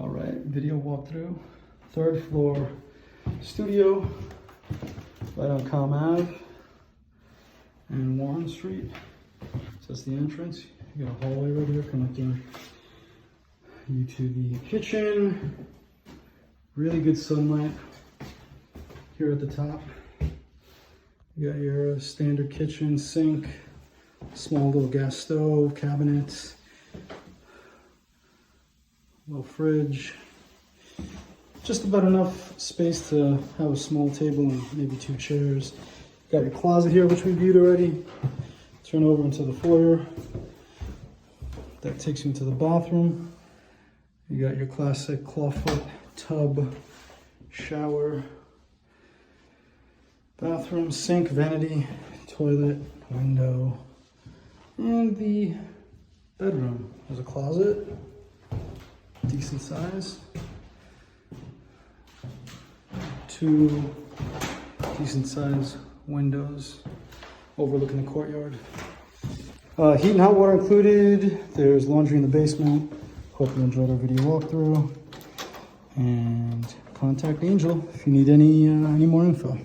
All right, video walkthrough. Third floor studio, right on Com Ave and Warren Street. So that's the entrance. You got a hallway right here connecting you to the kitchen. Really good sunlight here at the top. You got your standard kitchen sink, small little gas stove, cabinets, little fridge. Just about enough space to have a small table and maybe 2 chairs. Got your closet here, which we viewed already. Turn over into the foyer. That takes you into the bathroom. You got your classic clawfoot tub, shower, bathroom, sink, vanity, toilet, window, and the bedroom. There's a closet, decent size. 2 decent size windows overlooking the courtyard. Heat and hot water included. There's laundry in the basement. Hope you enjoyed our video walkthrough. And contact Angel if you need any more info.